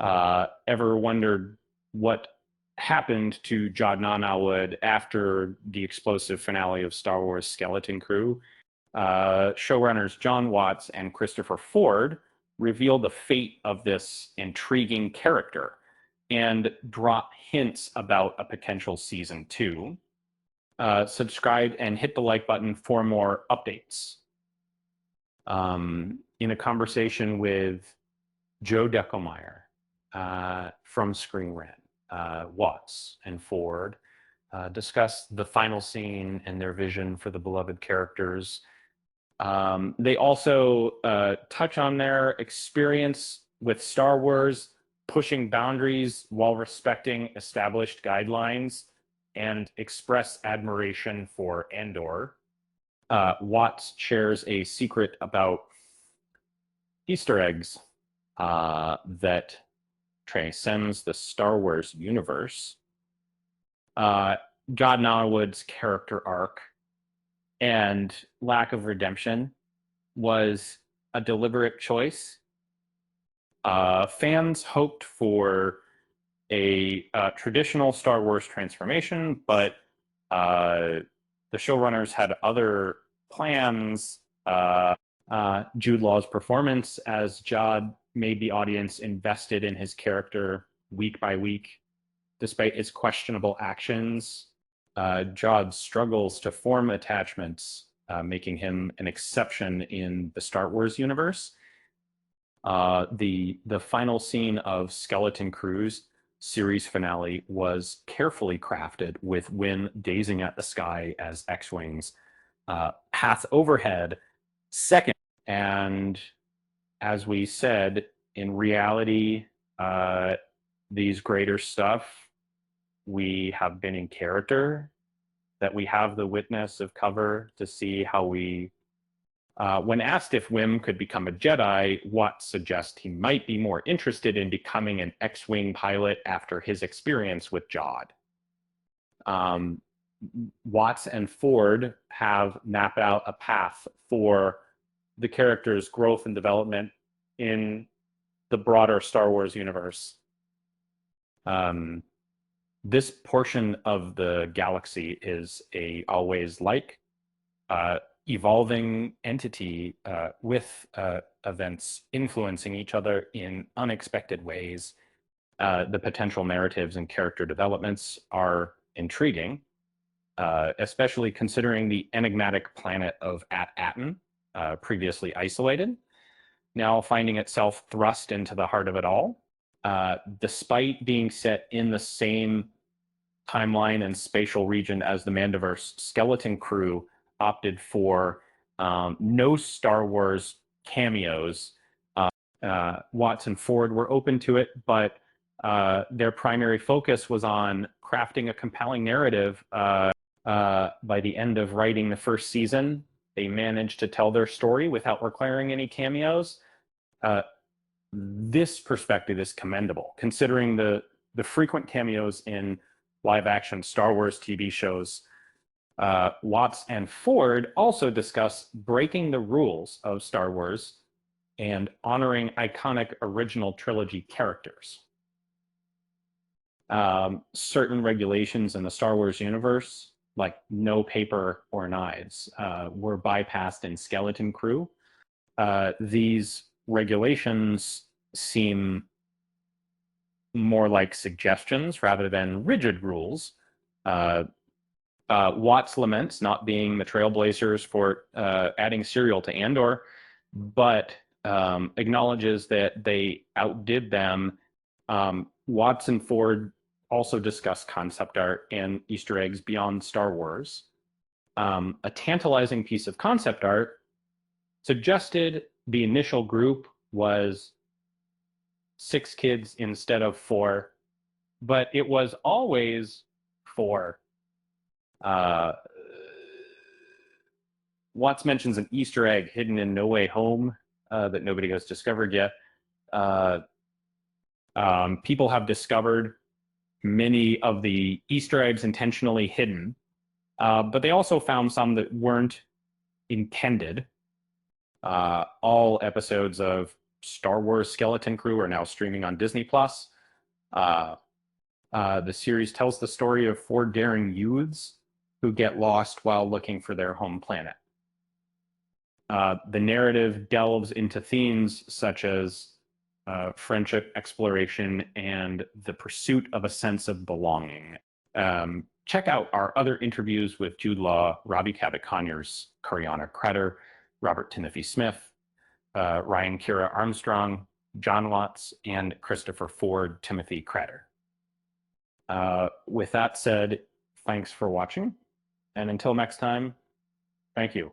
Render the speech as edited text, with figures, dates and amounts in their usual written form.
Ever wondered what happened to Jod Nanawood after the explosive finale of Star Wars Skeleton Crew? Showrunners John Watts and Christopher Ford reveal the fate of this intriguing character and drop hints about a potential season two. Subscribe and hit the like button for more updates. In a conversation with Joe Deckelmeyer from Screen Rant, Watts and Ford discuss the final scene and their vision for the beloved characters. They also touch on their experience with Star Wars, pushing boundaries while respecting established guidelines, and express admiration for Andor. Watts shares a secret about Easter eggs that transcends the Star Wars universe. Jod Nanawood's character arc and lack of redemption was a deliberate choice. Fans hoped for a traditional Star Wars transformation, but the showrunners had other plans. Jude Law's performance as Jod made the audience invested in his character week by week, despite his questionable actions. Jod struggles to form attachments, making him an exception in the Star Wars universe. The final scene of Skeleton Crew's series finale was carefully crafted, with Wynn gazing at the sky as X-Wings pass overhead second. And as we said, in reality, these greater stuff, we have been in character, that we have the witness of cover to see how we, when asked if Wim could become a Jedi, Watts suggests he might be more interested in becoming an X-Wing pilot after his experience with Jod. Watts and Ford have mapped out a path for the character's growth and development in the broader Star Wars universe. This portion of the galaxy is a always evolving entity with events influencing each other in unexpected ways. The potential narratives and character developments are intriguing, especially considering the enigmatic planet of At-Aten, previously isolated, now finding itself thrust into the heart of it all. Despite being set in the same timeline and spatial region as the Mandiverse, Skeleton Crew opted for no Star Wars cameos. Watts and Ford were open to it, but their primary focus was on crafting a compelling narrative. By the end of writing the first season, they managed to tell their story without requiring any cameos. This perspective is commendable, considering the frequent cameos in live-action Star Wars TV shows. Watts and Ford also discuss breaking the rules of Star Wars and honoring iconic original trilogy characters. Certain regulations in the Star Wars universe, like no paper or knives, were bypassed in Skeleton Crew. These regulations seem more like suggestions rather than rigid rules. Watts laments not being the trailblazers for adding cereal to Andor, but acknowledges that they outdid them. Watts and Ford also discuss concept art and Easter eggs beyond Star Wars. A tantalizing piece of concept art suggested the initial group was 6 kids instead of 4, but it was always 4. Watts mentions an Easter egg hidden in No Way Home that nobody has discovered yet. People have discovered many of the Easter eggs intentionally hidden, but they also found some that weren't intended. All episodes of Star Wars Skeleton Crew are now streaming on Disney Plus. The series tells the story of four daring youths who get lost while looking for their home planet. The narrative delves into themes such as friendship, exploration, and the pursuit of a sense of belonging. Check out our other interviews with Jude Law, Robbie Cabot-Conyers, Coriana Cretter, Robert Timothy Smith, Ryan Kira Armstrong, John Watts, and Christopher Ford Timothy Cretter. With that said, thanks for watching, and until next time, thank you.